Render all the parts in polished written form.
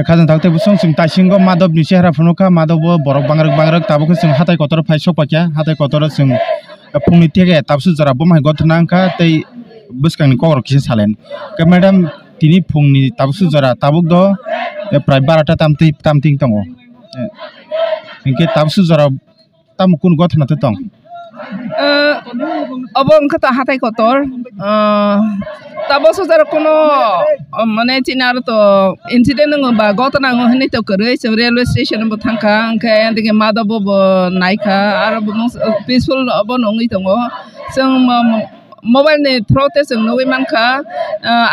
Kazan takte busung sing tasingo madop ni chehra phunuka madop borok bangrok tabuk sing hatai kotor phai sokpakya hatai kotor sing phungni tege tabsu jara bomai gotnangka tei buskang ni kor kisi salen ke madam tini phungni tabsu jara tabuk do prai 12ta tamting tongo inke tabsu jara tam kun gotna te tong abong kata hatai kotor tabos jara kono mane chinar to incident ng ba gotna ng hini to kare sing railway station bo thangka angke andike madabo bo naika ar peaceful abo nongi tongo sing mobile ne throte sing noi manka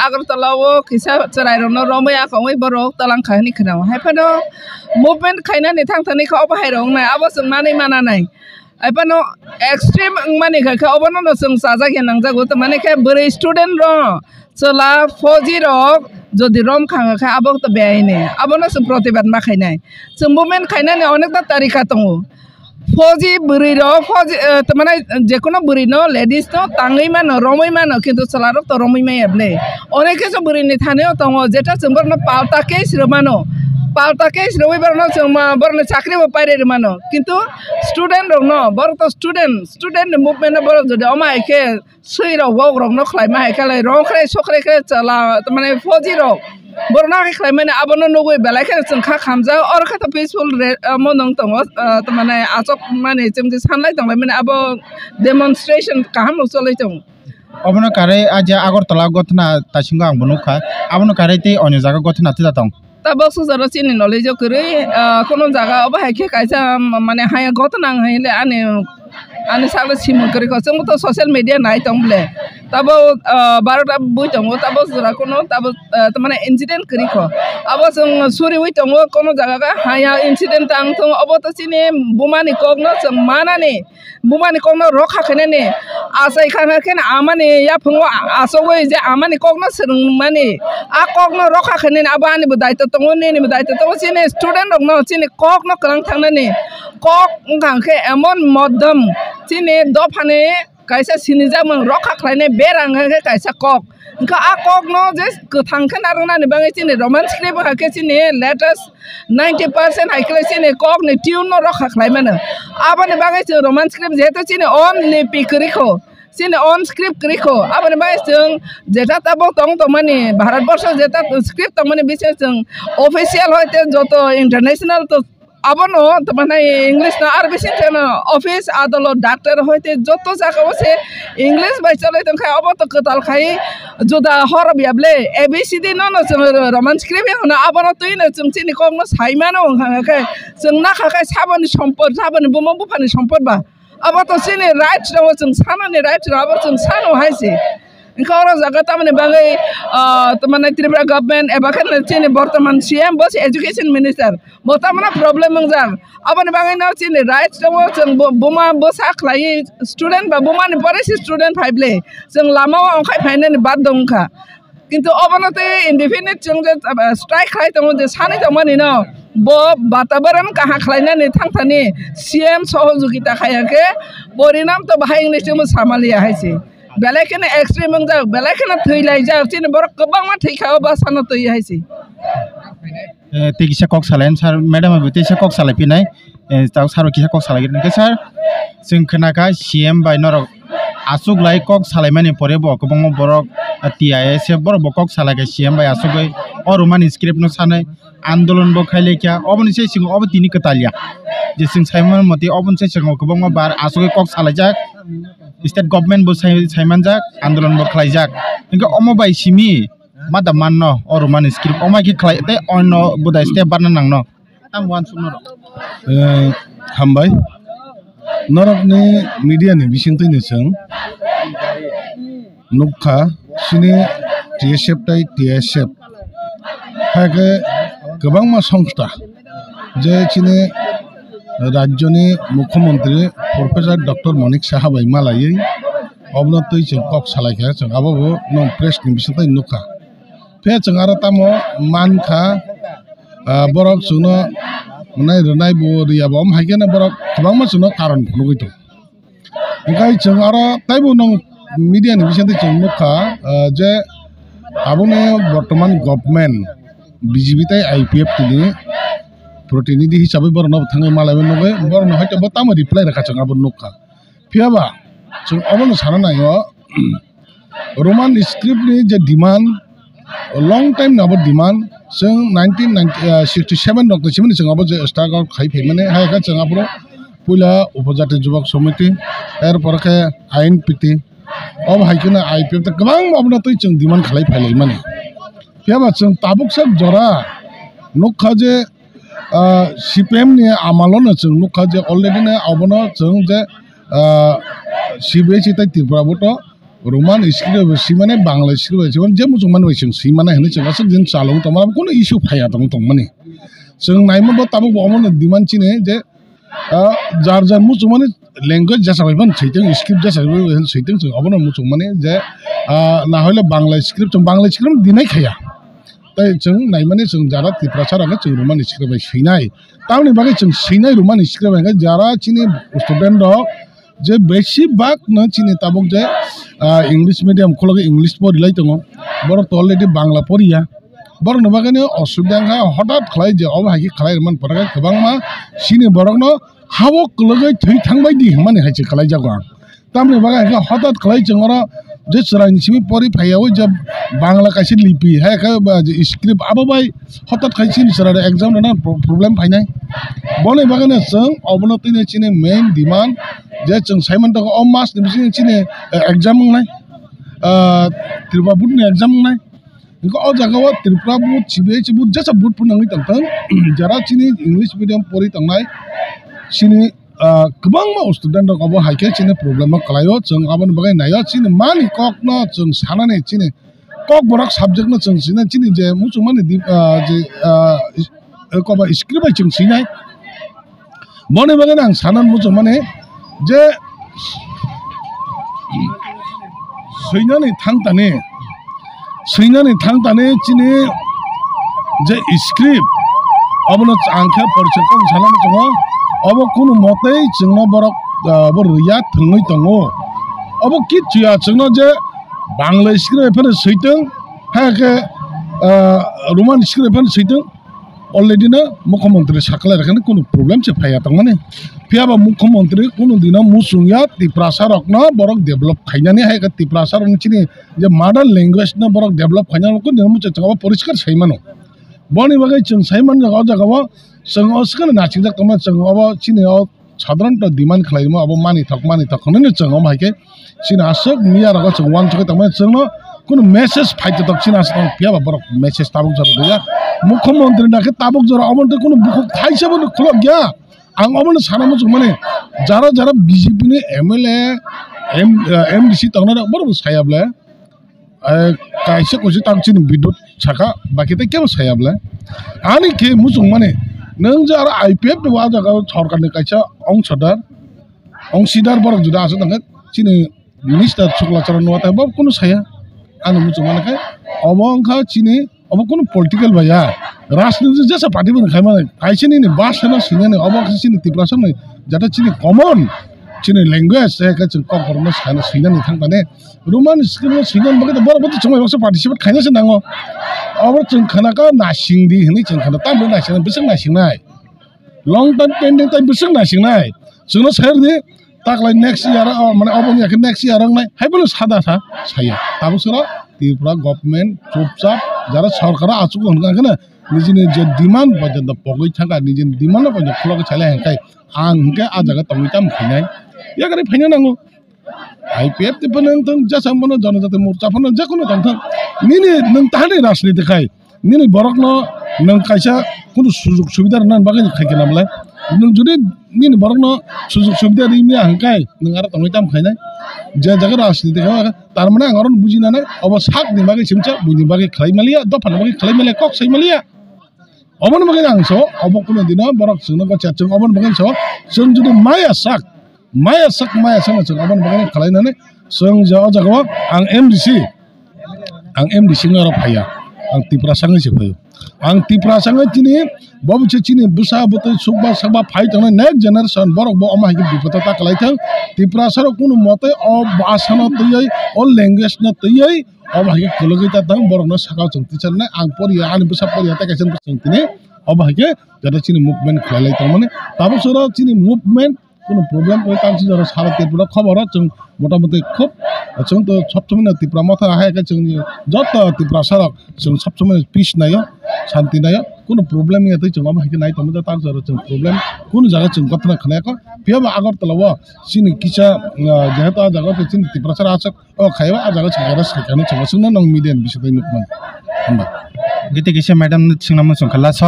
agartala wo kisa charai no romaya kongoi borok talang khani khana haipano movement khaina ni thangthani kha oba hairong na abo sing mani mana nai apano extreme mani kha obono no sing saja ke nangjago to mane kha bore student ro chola 40 ro jodi rom khanga kha abok to beine abono sing protibad ma khainai sing movement khaina ni onek ta tarika tongo Foji buri ro foji temane jekono buri no ladies no tangai mano romoi mano kintu salarok to romoi mai able onek keso buri ni thane tongo jeta sembor no palta ke sirmano barno sema barno chakri bo paire mano kintu student rok no bor to student movement no bor jodi oma ke sui ro wog rok no khlai ma khalai ro khlai sokre ke chala temane foji ro borna ke khlai mane abono nogoi belai ke chungkha khamja or kha to peaceful monong tongo temane achok mane chemdi sanlai tonglai mane abo demonstration kaham lo cholai tong obono kare aja Agartala gotna tasingo ang bunukha abono kare te onyo jaga gotna te tong tabok sujaro chini knowledge kore kono jaga oba haike kaisa mane haya gotna haile ani sagla simu kore ko chung to social media nai tongle tabo 12ta bui tongo tabo jara kono tabo tamane incident kori ko abo chung suri ui tongo kono jaga ga haya incident tang thong abo to chini bumani kokno chung manani bumani kokno rokha khene ne asai khana ken amani ya phungo asogoi je amani kokno srung mani a kokno rokha khene abo ani bu daito tongo ne ni bu daito tongo chini student rok no chini kokno krang thangna ni kok ngang khe emon modam chini dofane kaisa sinija mang rokha khlaine berang khe kaisa kok ka a kok no je kuthang khe naruna ni bangai chini romance script ha ke chini latest 90% haikle chini kok ni tune no rokha khlai mana abani bangai chini romance script je to chini only pikriko chini on script kriko abani bangai chung jeta tabo tong to mani bharat borsho jeta script to mani bises chung official hoite joto international to abono tamane english na ar besin tena office adalo doctor hoite joto jaka bose english bai chalai tong khai abo to katal khai joda hor biable abcd no roman script na abono tuina chungchini kongno saimano khai chungna khai sabani sampod sabani bumong bufani sampod ba abo to chini right no chung sanani right abo chung sano haisi Ingkoro jaga tamane bangai tamane Tripura government ebakan chini bortoman CM bos education minister botamana problem mangjar abane bangai na chini right tongo chung buma bosa khlai student ba buma ni pore student phaible chung lama ongkhai phaine ni bad dongkha kintu obanate indefinite chung strike khlai tongo je sani tomani no bo batabaran kaha khlaina ni thangthani CM sohojogita khayake borinam to bahai ni chung samalia haisi belakena extreme mangja belakena thilai ja chini borok kobang ma thikha ba sano toi haisi te kisa kok salen sar madam abi te kok salai pinai taw sar kisa kok salai ke sar sing khnaka CM bai norok asuk lai kok salai mani pore bo kobang borok TIS borok kok salai ke CM bai asuk bai or man script no sanai आंदोलन बो खाइले क्या अबन से सिंग अब तिनी कतालिया जे सिंग Simon मते अबन से सिंग गोबां बार आसुगे कक सालाइजाक स्टेट गवर्नमेंट बो साइमन जाक आंदोलन बो खाइजाक इनका अमो बाय सिमी मादा माननो और मान स्क्रिप्ट अमा की खाइते अन बुदा स्टेप बारना नांगनो ताम वान सुनो हामबाय नरकनि मीडिया नि बिसिंतैनो जों नुखा सिनि TSF हागे गोबां मा संस्था जे चिनि राज्यनि मुख्यमंत्री प्रोफेसर डॉक्टर मनिक साहा बाय मालायै अबनतै जों कक सालायखा जों आबाबो नं प्रेस नि बिसिंतै नुखा फे जों आरो तामो मानखा बरक सुनो मनाय रनाय बोरियाबो हायगेना बरक गोबां मा सुनो कारण फुनुगैतो ओंखाय जों आरो ताइबो नं media ni bisa tu muka je abone বর্তমান গভর্নমেন্ট বিজেপি তাই আইপিএফ তিনি প্রতিনিধি হিসাবে বরণ থাঙ্গে মালাবে নগে বরণ হয়তো বতাম রিপ্লাই রাখা চাং আবন নকা ফিয়াবা जों अबन साना नायो रोमान स्क्रिप्ट नि जे डिमांड लंग टाइम नाबो डिमांड जों 1967 नक सिमनि जों अबो जे स्टाक आउट खाइ फै माने हायका जों अबो पुला उपजाति जुबक समिति एर परखे आइन पिति अब हायकना आईपीएफ त गोबां अबन तै जों डिमांड खालाय फैलाय माने फैबा जों ताबुक सब जरा नखा जे सीपीएम नि आमालन जों नखा जे अलरेडी ने अबन जों जे सीबीएसई ताई त्रिपुरा बोट रोमान स्क्रिप्ट सी माने बांग्ला स्क्रिप्ट जों जे मुसलमान बै जों सी माने हने जों गासै दिन चालौ तमारा कोनो इशू फाया दं माने जों नायमो बो ताबुक अमन डिमांड चिने जे जार जार मुसलमान लैंग्वेज जैसा भाई बन सैतों स्क्रिप्ट जैसा भाई सैतों जों अबन मुसलमान जे ना हले बांग्ला स्क्रिप्ट जों बांग्ला स्क्रिप्ट दिनाय खाया ताई जों नायमाने जों जारा त्रिपुरा सारानो जों रोमान स्क्रिप्ट सैनाय तावनि बागै जों सैनाय रोमान स्क्रिप्ट जारा चिने स्टुडेंट दं जे बेसिभाग न चिने ताबुक जे इंग्लिश मीडियम खोलगे इंग्लिश पढ़िलाय दङ बर तो अलरेडी बांग्ला पढ़िया बर नबागैनो असुबिदा हठात खालाय जे अब हाकि खालाय मान परागा गोबां मा सिनि बरकनो हाबो कलगै थै थांबायदि माने हायसे खालाय जागो तामने बागा हठात खालाय जोंरा जे सरायनि सिमि परि फायाव जब बांग्ला कासे लिपि है का स्क्रिप्ट आबाबाय हठात खायसिन सरा एग्जाम ना प्रॉब्लम फायनाय बने बागानो जों अबनतिने चिने मेन डिमांड जे जों साइमन तक अ मास नि चिने एग्जाम नाय त्रिपुरा बुट नि एग्जाम नाय इनको अ जगह त्रिपुरा बुट सीबीएसई बुट जैसा बुट पुनंगि तंतन जरा चिने इंग्लिश मीडियम परि तंनाय चिने गोबां मा स्टुडेंट अब हाइके चिने प्रॉब्लम कलायो जों आबन बगाय नायो चिने मानि कक न जों सानाने चिने कक बरक सब्जेक्ट न जों सिने चिने जे मुसुमान जे कबा स्क्रिप्ट जों सिनाय बने बगाय आं सानान मुसुमाने जे सैनानै थांताने चिने जे स्क्रिप्ट अबनो आंखे परिचय सानानै दङ अब कोनो मते जोंना बरक बरिया थङै दङ अब किथिया जोंना जे बांला स्क्रिप्ट एफोर सैतों हाके रोमान स्क्रिप्ट एफोर सैतों अलरेडी ना मुख्यमंत्री साखला रखने कोनो प्रॉब्लम से फाया तंग माने फियाबा मुख्यमंत्री कोनो दिना मुसुंगिया त्रिपुरा रखना बरक डेवलप खाइनाने है त्रिपुरा चिने जे मॉडर्न लैंग्वेज ना बरक डेवलप खाइना को दिन मुचे जगह परिष्कार सैमानो बनि बगै जों सैमान जगह जगह जों असकन नाचिं जाक तमा जों अब चिने साधारण तो डिमांड खालायमो अब मानि थकने जों अब हायके चिना सब मिया रग जों वान चके तमा जों कोनो मेसेज फाइट तक चिना सं फियाबा बरक मेसेज ताबुक जरा गया मुख्यमंत्री नाके ताबुक जरा अमन त कोनो बुक थाइसेबो खुलक गया आं अमन सानामो जों माने जारा बीजेपी नि एमएलए एमडीसी तंगना बरबो सायाब्ला कायसे कोसे तांचिन विद्युत साखा बाकी त केबो सायाब्ला आनि के मुसुं माने नों जारा आईपीएफ दवा जागा सरकारनि कायसा अंशीदार बरक जुदा आसो तंग चिनि मिनिस्टार शुक्लाचरण नवाता बब कोनो साया आनि मुसुं माने खाय अबंखा चिनि अब कोनो पॉलिटिकल भया राजनीति जैसा पार्टी बन खाय माने कायसे नि बासना सिने अब चिनि त्रिपुरा नै जाता चिनि कमन चिनि लैंग्वेज है का जों कमन साना सिने थांबाने रोमान स्क्रिप्ट सिने बगे बरबो समय बक्स पार्टिसिपेट खायनोसो नांगो अब जों खानाका नासिंदि हनै जों खाना तामबो नासिं बिसों नासिंनाय लंग टाइम पेंडिंग टाइम बिसों नासिंनाय जोंनो सायरदि ताकलाय नेक्स्ट इयार माने अबनि याखै नेक्स्ट इयार आंनाय हायबो सादा साया ताबोसरा त्रिपुरा गभर्नमेंट चुपचाप जारा सरकारा आचुक होनगाखैनो निजिनि जे डिमांड बजन पगै थांगा निजिनि डिमांड बजन खुलक चाले हंखाय आं हंके आ जागा तंगैताम खैनाय यागरे फैनो नांगौ आईपीएफ तिपनंतों जसामबनो जनजाति मोर्चाफोरनो जेकुनु दंथों निनि नों ताहानि राजनीति खाय निनि बरकनो नों कायसा कोनो सुजुग सुबिदा राननानै बागै खायके नामलाय नों जुदि निनि बरकनो सुजुग सुबिदा रिमिया हंखाय नों आरो तंगैताम खैनाय जे जागा राजनीति खाय तारमाने आं आरो बुजिनानै अब साकनि बागै सिमचा बुनि बागै खालायमालिया दफानि बागै खालायमालिया कक सैमालिया अबन बागै आंसो अब कोनो दिना बरक जोंनो गचा जों अबन बागै सो जों जुदि माया साक जों अबन बागै खालायनानै जों जागा आं एमडीसी आरो फाया आं त्रिपुरा सांगैसो फैयो आं त्रिपुरा संगे चिनी बबुचे चिनी बुसा बते सुबा सबा फाइट न नेक्स्ट जनरेशन बरक बो अमा हिक विपदता कलाइथां त्रिपुरा सर कुनु मते अ भाषा न तयै अ लैंग्वेज न तयै अब हागे कलगैता दं बरक न सकाव चंति चलने आं परिया आनि बुसा परिया ता कैसन चंतिने अब हागे जदा चिनी मुभमेंट खलाइ त माने ताबो सर चिनी मुभमेंट কোনো প্রবলেম করে তানসি যারা সারা ত্রিপুরা খবর जों মোটামুটি খুব जों তো সবসময় ত্রিপুরা মাথা হায়াকে जों যত ত্রিপুরা সড়ক जों সবসময় পিস নাयो শান্তি নাयो কোনো প্রবলেম ইয়াতে जों अब हागे नाय तमदा तार जरा जों प्रॉब्लम কোনো জায়গা जों गतना खनायको पियाबा আগরতলা सिनि किसा जेहेतु आ जागा तो चिनि त्रिपुरा सर आसक ओ खायबा आ जागा जों गारा सखानो जों सुनो नं मिडियान बिसय मुखमन होनबा गति किसा मैडम सिंना मसं खलास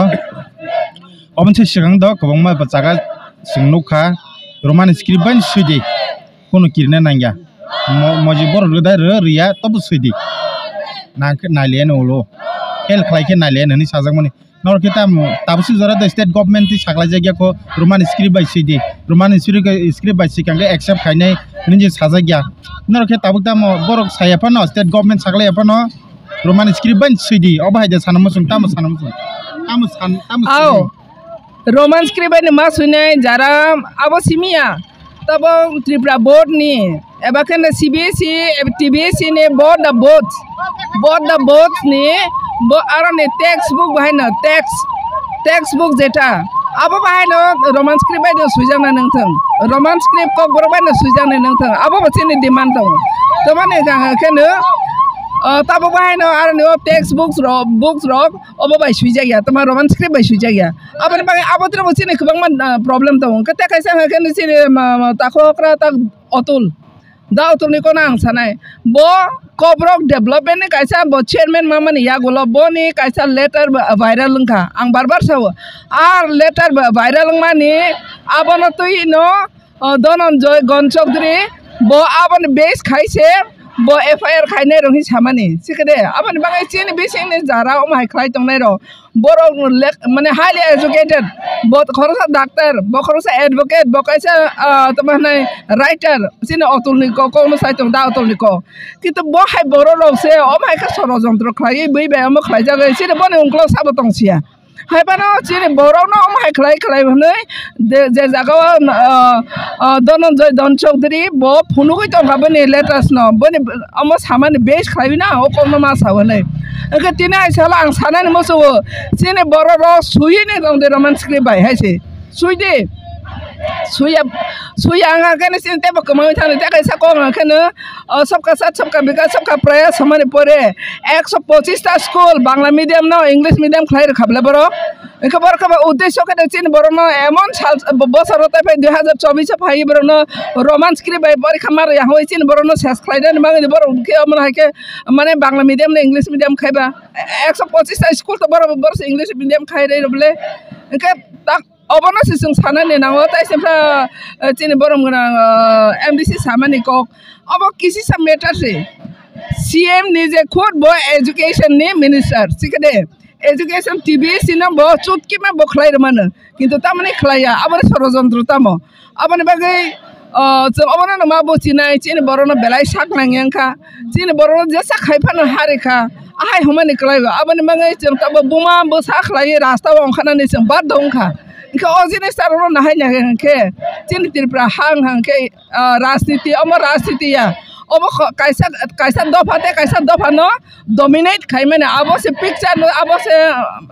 अबनसे सिगां द गोबां मा जागा जों नखा रोमान स्क्रिप्ट बान सुइदि कोनो किरना नांगया मजि बर गदा रिया तब सुइदि नाक नालियन ओलो हेल खलाइके नालियन नि साजाक माने नरके ताबसु जरा द स्टेट गवर्नमेंट ति सागला जायगा को रोमान स्क्रिप्ट बाय सुइदि रोमान स्क्रिप्ट बाय सिकांगे एक्सेप्ट खाइनाय निजे साजागया नरके ताबुक दा बर सायाफा न स्टेट गवर्नमेंट सागला याफा न रोमान स्क्रिप्ट बान सुइदि अब हायदा सानमसुं ताम आओ रोमान स्क्रिप्ट मा सुने जरा अब सिमिया तब त्रिपुरा बोर्ड नि एबा केन सीबीएसई टीबीएसई ने बोर्ड द बोर्ड नि बो आरो ने टेक्स्ट बुक बाहायनो टेक्स्ट बुक जेटा अब बाहायनो रोमान स्क्रिप्ट बायनो सुइजांना नोंथों रोमान स्क्रिप्ट को बर बायनो सुइजांना नोंथों अब बसिनि डिमान्ड दं त माने केनो तब बाहायनो आरो ने टेक्स्ट बुक्स रक अब बाय सुइजाया तमा रोमान स्क्रिप्ट बाय सुइजाया अब ने बाय अब त्र बसिनि गोबां प्रॉब्लेम दं कते कैसे केनो सिनि ताखोक्रा ता अतुल दा अतुलनि को आं सानाय बो कब्रक डेभलपमेंट कैसा बो चेयरमैन मामानि या गोलो बोनि कैसा लेटर वायरल लंखा आं बार सावो आर लेटर वायरल मानि आबन तुइनो धनंजय गणचौधरी बो आबन बेस खाइसे बो एफआईआर खाइने रंहि सामानि सिकदे आबन बाङाय चिनि बेसिंनि जारा अमाय खाइ तंनाय र बर माने हाईली एजुकेटेड बो खरसा डॉक्टर बो खरसा एडवोकेट बो कैसा तमाने राइटर सिनि अतुलनि को कोनो साइतं दा अतुलनि को किन्तु बो हाय बर रसे अमाय का षड़यंत्र खाइ बै बाय अम खाइ जागै सिनि बने उंक्लो साबो तंसिया हायबानो चिनि बरनो अमाय खाइ भने जे जागा धनंजय गणचौधरी बो फुनुगै तंगाबनि लेटेस्ट न बने अम सामानि बेस खाइना ओ कोनो मा सावनै ओके तिने आइसाला आं सानानि मोसो चिनि बरनो सुयिनि दं दे रोमान स्क्रिप्ट बाय हायसे सुयदे सुया आंगा केने सिनते बकमाय थाने ताके साको केने सबका साथ सबका विकास सबका प्रयास हमारे परे 125 टा स्कूल बांग्ला मीडियम न इंग्लिश मीडियम खाइ रखाबले बरो एखबर खबर उद्देश्य के चिन बरनो एमन साल बसर तै 2024 फाइ बरनो रोमान स्क्रिप्ट बाय परीक्षा मार या होय चिन बरनो सेस खाइदन मागे बर के मन हाके माने बांग्ला मीडियम ने इंग्लिश मीडियम खाइबा 125 टा स्कूल तो बर इंग्लिश मीडियम खाइ रे रबले एके अबनो सिसं सानानि नाङो ताइसेफ्रा चिनि बरम गोनां एमडीसी सामानि कक अब किसी सब मैटर से सीएम निजे खुद बो एजुकेशन नि मिनिस्टर सिकदे एजुकेशन टीबीएसई न बो चुटकी में बखलाय रमानो किन्तु तामाने खलाया अब षड़यंत्र तामो अब बागै जों अबनो मा बसिनाय चिनि बरनो बेलाय साक नांगयांखा चिनि बरनो जेसा खायफानो हारेखा आहाय हमानि खलायबा अब बागै जों तब बुमा बसा खलाय रास्ता ओंखारनानै जों बाद दंखा इनका अजिने सारो नाहाय नागे चिनि त्रिपुरा हां के राजनीति अम राजनीतिया अब कैसा दफा न डोमिनेट खाइ माने अब से पिक्चर अब से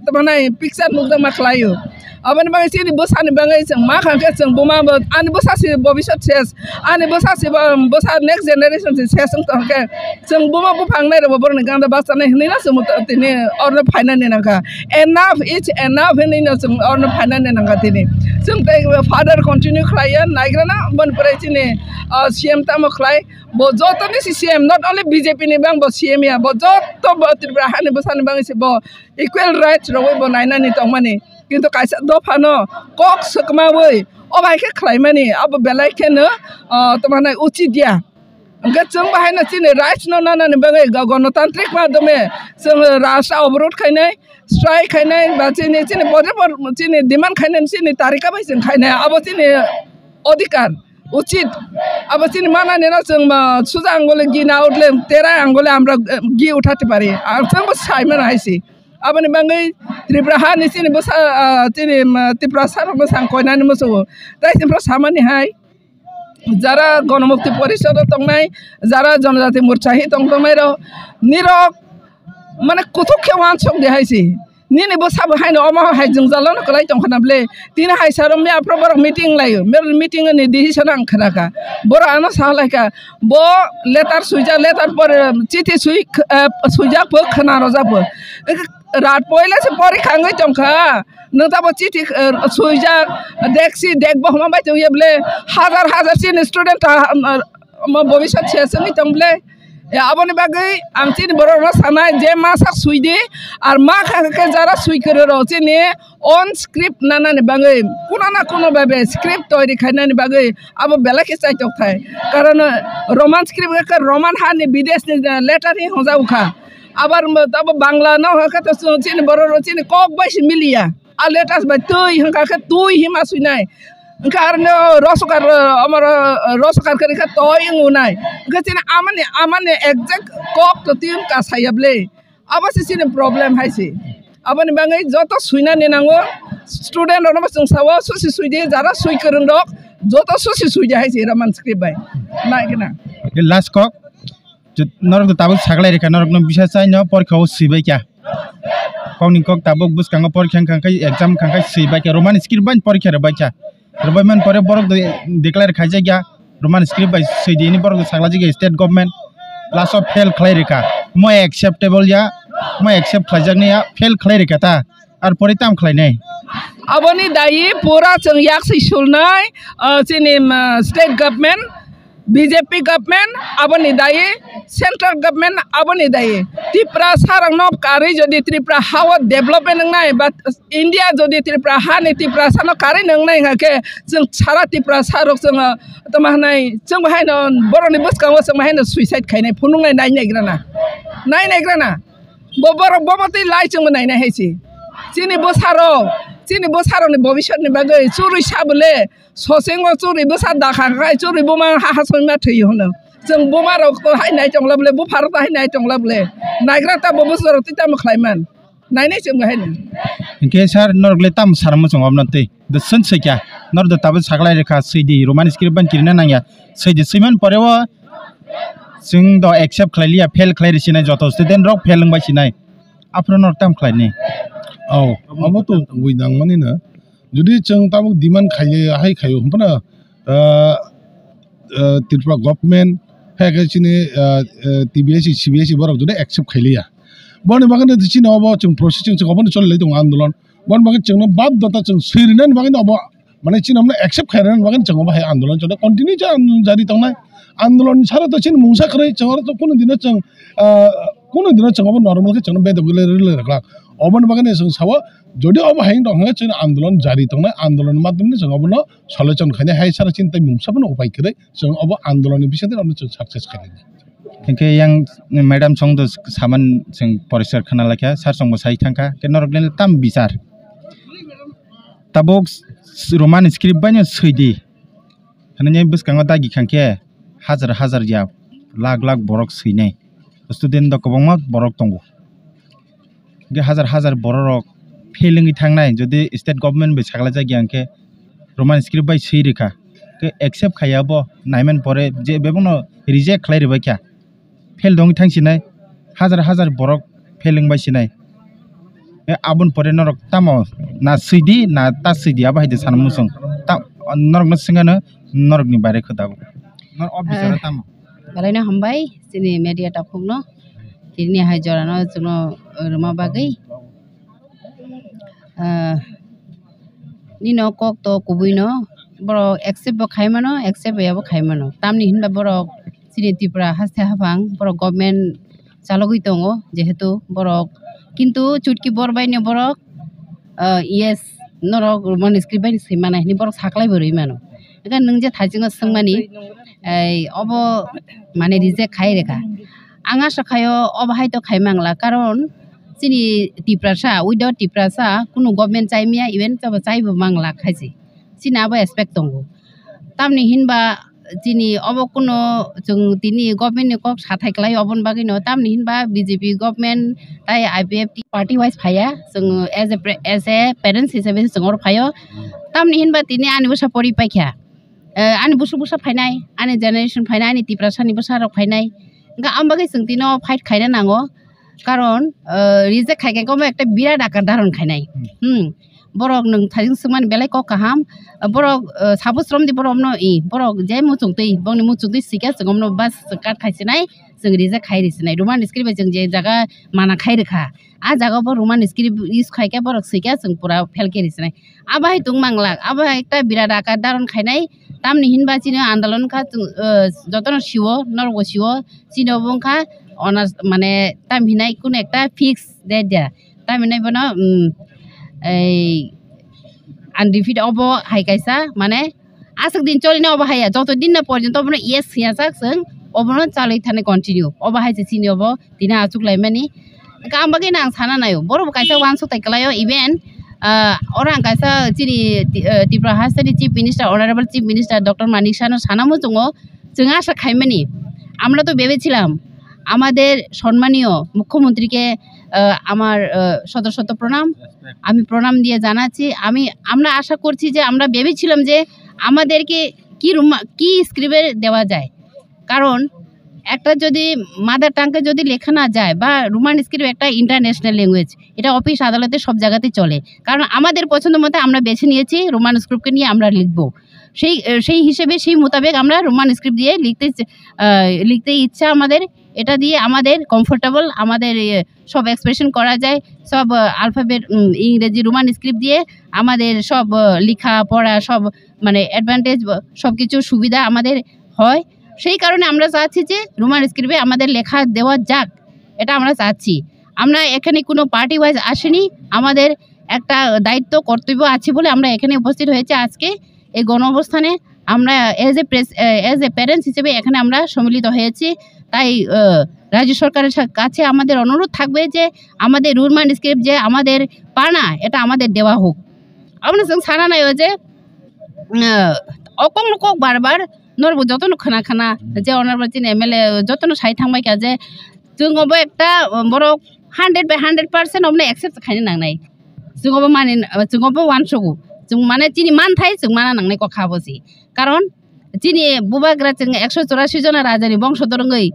तमाने पिक्चर नुदों मा खलायो अब बागै चिनि बोसानि बागै जों मा खांके जों बुमा आनि बोसासे भबिष्यत सेस आनि बोसासे बोसा नेक्स्ट जनरेशन से सेस तंके जों बुमा बुफांनाय र बरनि गांदा बासानाय हनैना जों तिनि अरनो फाइनानि नांगा एनाफ इज एनाफ हनैना जों अरनो फाइनानि नांगा तिनि जों फादर कन्टिन्यू खलायो नायग्राना बनपरे चिनि सीएम ताम खलाय बो जतनि सीएम नॉट ओनली बीजेपी नि बांग बो सीएम या बो जत बो त्रिपुरा हानि बोसानि बागै से बो इक्वल राइट्स रवै बो नायनानि तंमानि किन्तु कैसा दफानो कक सकमावै अबायके खलायमानि अब बेलायकेनो तमाने उचित दिया ओंके जों बाहायनो चिनि राइट्स न नानानि बागै गणतान्त्रिक माध्यमे जों रास्ता अवरोध खायनाय स्ट्राइक खायनाय बा चिनि चिनि डिमान्ड खायनाय चिनि तारिखा बाय जों खायनाय अब चिनि अधिकार उचित अब चिनि मानानि न जों सुजा आंगले गिना उठले तेरा आंगले हमरा गि उठाते पारि जोंबो Simon हायसि abani bangai Tripura ha ni sini bosa sini Tripura sarok bosang koina ni musuh tai simpro samani hai jara গণমুক্তি পরিষদ তংনাই jara জনজাতি মোর্চাহি তংতংনাই ro nirok মানে কুথুক খেওয়ান song দেহাইছি Nini bos sabu hai no oma hai jung jalon ko lai tong khana ble tina hai sarom me apro bor meeting layo mer meeting ni decision ang khana ka bor ana sa lai ka bo letter suja letter por chithi suja po khana roja po rat poila se pori khangai tong kha no ta bo chithi suja deksi dekbo homa bai to ye ble hazar sin student ma bobishat chese ni tong ble aboni bagai amcini borok sana je masak suide ar ma khake jara sui kore roche ne on script nana ni bagai kuna na kuno babe script toiri khaina ni bagai abo bela ke chai tok thai karon roman script ka roman ha ni bidesh ni letter hi hoja ukha abar tabo bangla na ha ka to chini borok chini kok bai milia a letters bai tui hanga ka tui hima suinai karena rosokar amar rosokar kari ka toy ngunai kasi na amane exact kok to tim ka sayable abasi sini problem hai si abani bangai joto suina ni nango student ono basung sawa susi suide jara sui kereng dok joto susi suide hai si raman script bai nai kena last kok norok to tabuk saglai reka norok no bisa chai no porkhao sibai kya kongni kok tabuk buskang porkhang khangkai exam khangkai sibai kya roman script ban porkhya bai kya Roman pore borok declare khaja gya Roman script by sidi ni borok sagla jige state government last of fail khlai reka moi acceptable ya moi accept khajak ne ya fail khlai reka ta ar pore tam khlai nei aboni dai pura chung yak si sulnai chini state government BJP government aboni dai central government aboni dai Tripura sarang nop kari jodi Tripura hawa development ngai but India jodi Tripura hani Tripura sano kari nang nai ngake jeng sara Tripura sarok jeng tamah nai jeng bahai no boroni buskang wasang bahai no suicide khainai phunung nai nai grana borok bomati lai jeng nai nai hesi chini bosaro ni bobishot ni bagai churi sabule sosengo churi bosa dakha kai churi boma ha soima thei hono jeng boma rok ko hai nai tong lable bu farata hai nai tong lable naigra ta bobosoro tita mo khlaiman nai nei jeng hai ni ke sar norgle tam sarmo jong obnate the sun se kya nor da tab saglai rekha seidi roman script ban kirna nangya seidi siman porewa sing do accept khlailia fail khlai risina joto student rok fail lingbai sinai apro nor tam khlai ni Oh, apa tu widang mana na? Jadi ceng tamu demand kaya hai kayu, mana Tripura government hai kaya cini TBS, CBS baru tu deh accept kaya. Bon bagan tu cini apa ceng proses ceng apa ni cakap lagi tu andolan. Bon bagan ceng bab data ceng sirinan bagan apa mana cini amna accept kaya bagan ceng apa hai andolan cakap continue cang jadi tengah andolan cara tu cini musa kerja ceng orang tu kono dina ceng apa normal ke ceng beda gula kelak. Oban bagan ni seng sawa jadi apa hai dong ngai cina andolan jari tengah andolan madam ni seng apa no solution kaya hai cara cinta mumsa pun upai kere seng apa andolan ni bisa tidak ada sukses kaya. Ke yang madam song tu saman seng porisar khana lakya sar song sai thangka ke norok len tam bisar tabok roman script banyak seidi hananya buskang dagi khangke hazar ya lag borok seinai student dok kobongma borok tongo ge hazar borok failing thangnai jodi state government be sagla jagi angke roman script bai sei rekha ke accept khayabo naiman pore je bebono reject khlai reba kya fail dong thangsinai hazar borok failing bai sinai e abun pore norok tamo na sidi na ta sidi aba hide san musung ta norok no singana norok ni bare khodago nor officer tamo Balai hambai sini media takum no kini hai jorano juno rumah bagai ni no kok to kubui no boro accept bo khai mano accept ya bo khai mano tamni hinba boro sini Tripura haste habang boro government chalogui tongo jehetu boro kintu chutki borbai ne boro yes norok roman script bai simana ni boro saklai boroi mano ekan nung je thajinga sangmani ei obo mane reject khai rekha anga sakhayo obo hai to khai mangla karon sini Tripura sa without Tripura sa kuno government chaimia even chaba chaibo mangla khaisi sina abo expect tongo tamni hinba chini obo kuno jung tini government ni kok sathai klai obon bagi no tam nihin ba BJP government tai IPF party wise phaya jung as a parents hisabe jung or phayo tam nihin ba tini ani busa pori paikha ani busa phainai ani generation phainai ani tiprasa ni busa rok phainai ga ambagi jung tino fight khaina nango karon reject khaiken ko ekta birat akar dharon khainai borok nung thajing sungman belai ko kaham borok sabusrom di borok no I borok je muchung tei bongni muchung tei sika jong no bas kat khaisinai jong reject khai risinai roman script jong je jaga mana khai rekha a jaga bo roman script use khaike borok sika jong pura felke risinai abai tung mangla abai ekta birat akar dharon khainai tamni hinba chini andolon kha jotono siwo norgo siwo chino bongkha onas mane tam hinai kun ekta fix date dia tam hinai bono আনডিফিট অব হাইকাইসা মানে আসক দিন চলিনা of হাইয়া যত দিন না পর্যন্ত অবনো ইয়েস হিয়াসাক जों অবনো চালাই থানে কন্টিনিউ অব হাইছে চিনি অব দিনা আচুক লাইমানি কামবাগে না সানা নাयो বড় কাইসা ওয়ান সতাই কলাयो ইভেন ওরাং কাইসা চিনি ত্রিপুরা হাসনি chief minister honourable chief minister doctor Manik সানো সানামু जों जों আশা খাইমানি আমরা তো ভেবেছিলাম আমাদের সম্মানীয় মুখ্যমন্ত্রীকে আমার শত শত প্রণাম আমি প্রণাম দিয়ে জানাচ্ছি আমরা আশা করছি যে আমরা ভেবেছিলাম যে আমাদেরকে কি স্ক্রিপ্টে দেওয়া যায় কারণ একটা যদি মাদার টাঙ্গে যদি লেখা না যায় বা রোমান স্ক্রিপ্ট একটা ইন্টারন্যাশনাল ল্যাঙ্গুয়েজ এটা অফিস আদালতে সব জায়গাতে চলে কারণ আমাদের পছন্দ মতো আমরা বেছে নিয়েছি রোমান স্ক্রিপ্টকে নিয়ে আমরা লিখব সেই হিসেবে সেই মোতাবেক আমরা রোমান স্ক্রিপ্ট দিয়ে লিখতে ইচ্ছা আমাদের এটা দিয়ে আমাদের কমফোর্টেবল আমাদের সব এক্সপ্রেশন করা যায় সব আলফাবেট ইংরেজি রোমান স্ক্রিপ্ট দিয়ে আমাদের সব লেখা পড়া সব মানে অ্যাডভান্টেজ সব কিছু সুবিধা আমাদের হয় সেই কারণে আমরা চাচ্ছি যে রোমান স্ক্রিপ্টে আমাদের লেখা দেওয়া যাক এটা আমরা চাচ্ছি আমরা এখানে কোনো পার্টি ওয়াইজ আসেনি আমাদের একটা দায়িত্ব কর্তব্য আছে বলে আমরা এখানে উপস্থিত হয়েছে আজকে এই গণ অবস্থানে আমরা এজ এ প্যারেন্টস হিসেবে এখানে আমরা সম্মিলিত হয়েছি তাই রাজ্য সরকারের কাছে আমাদের অনুরোধ থাকবে যে আমাদের রোমান স্ক্রিপ্ট যে আমাদের পানা এটা আমাদের দেওয়া হোক আমরা সানা নাই যে অকং কক বারবার নরবো যতন খানা যে অনারেবল চিন এমএলএ যতন সাই থাকবাই যে जोंबो একটা বড় 100% অমনে एक्सेप्ट খাইनो नांनाय जोंबो माने जोंबो वानसगु जों माने चिनि मानथाय जों माना नांनाय को खाबोसि कारण चिनि बुबाग्रा जों 184 जना राजानि बंश दरंगै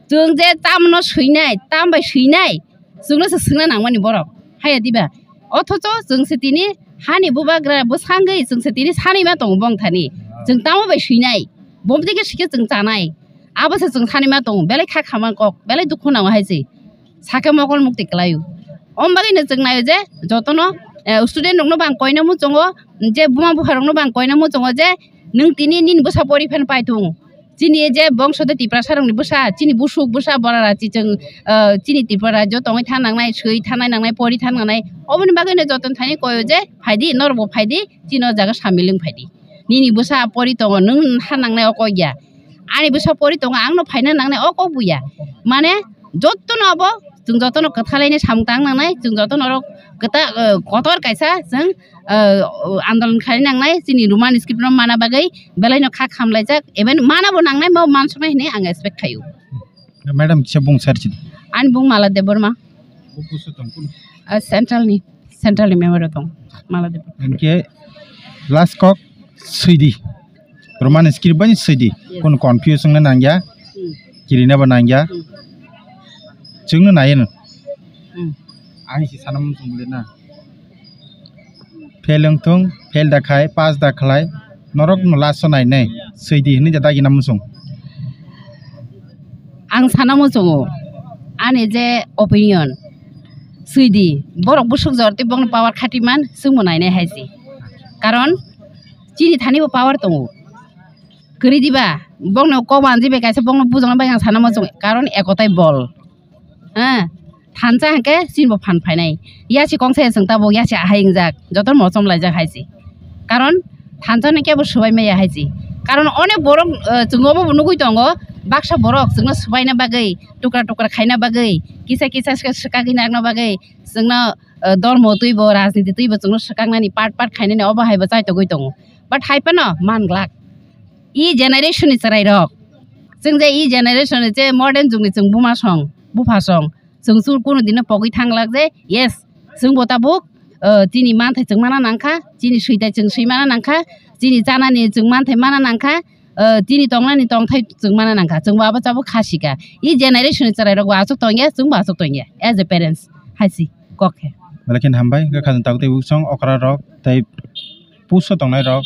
जों जे तामनो सैनाय तामबाय सैनाय जोंनो सोंना नांमानि बर' हाया दिबा अथच जोंसो तिनि हानि बुबाग्रा बसांगै जोंसो तिनि सानैमा दं बंथानि जों तामबाय सैनाय बमदिगे सिके जों जानाय आबोसो जों सानैमा दं बेले खाखामा कक बेले दुखु नाव हायसै साके मगल मुक्ति कलायु अमबागैनो जों नायो जे जतनो स्टुडेन्ट दंनो बां कयना मु जोङो जे बुमा बुहारनो बां कयना मु जोङो जे नों तिनि निन बोसा परिफेन पाइथुं चिनि जे बंशदे तिप्रा सारंनि बोसा चिनि बुसुक बोसा बराराति जों चिनि तिप्रा राज्य तङै थानांनाय सै थानाय नांनाय परि थानांनाय अबनि बागैनो जतन थानि कयो जे फाइदि नरबो फाइदि चिनो जागा सामिलिं फाइदि निनि बोसा परि तङ नों थानांनाय अकया आनि बोसा परि तङ आंनो फाइना नांनाय अक बुया माने जतन अब जों जतन कथालायनि सामतां नांनाय जों जतन कथा कतर कायसा जों आन्दोलन खालाय नांनाय जोंनि रमान स्क्रिप्ट माना बागै बेलायनो खा खामलायजाक एबेन मानाबो नांनाय मो मानसनाय होननाय आं एक्सपेक्ट खायो मैडम से बुं सारचिन आं बुं माला देबरमा सेंट्रलनि मेम्बर दं माला देबर इनके लास्ट कक सैदी रमान स्क्रिप्ट बनि सैदी कोन कन्फ्यूजन न नांगया किरिना बनांगया जोंनो नायनो आं से सानम जोंलेना फेलंथों फेल दाखाय पास दाखलाय नरक लास नायनाय सैदी होनो दागि नाम जों आं साना मोजों आने जे ओपिनियन सैदी बरक बुसुक जरते बंग पावर खातिमान जों नायनाय हायसि कारण चिनि थानिबो पावर दङ करि दिबा बंग को बानजिबे गायसे बंग बुजों बाय आं साना मोजों कारण एकताय बल थानजा हांके सिनबो फानफायनाय यासि कंसे जोंताबो यासि हायिंजाक जतन मसम लायजाक हायसि कारण थानजाने केबो सुबाय माया हायसि कारण अनेक बरक जोंबो नुगै दङ बाक्सा बरक जोंनो सुबायना बागै टुकरा टुकरा खायना बागै किसा किसा सकागै नागना बागै जोंनो धर्म तुइबो राजनीति तुइबो जोंनो सकांनानि पार्ट खायनानि अबाहायबो जायतो गै दङ बाट हायपनो मानग्लाक 이 제너레이션이 쓰라이럭 जों 이 제너레이션에 제 모던 중에 जों 부마성 부파성 जों 술꾸는 दिनो पगै थांलाक जे yes जों बताबुक दिनै मानथाय जों माना नांखा दिनै सैदाय जों सैमाना नांखा दिनै जानानै जों मानथाय माना नांखा दिनै दंनानै दंथाय जों माना नांखा जों बाबा जाबो खासिका 이 제너레이션이 쓰라이럭 वासुक तंगे जों वासुक तंगे as a parents हासि गखे Balakin hambai ke khazan takut ibu song okra rok tai puso tongnai rok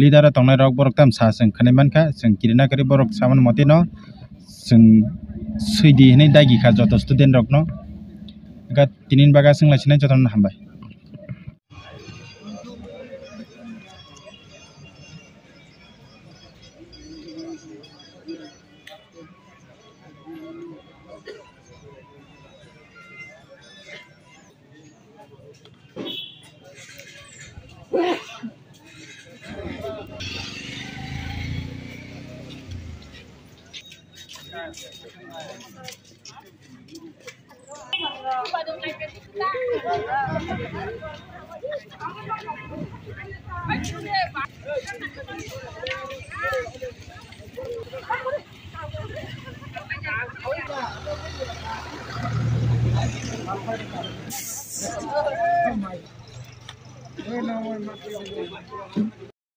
leader tongnai rok borok tam sa seng khane manka seng kirina kari borok saman moti no seng suidi hene dagi kha joto student rok no ga tinin baga seng lachina joton hambai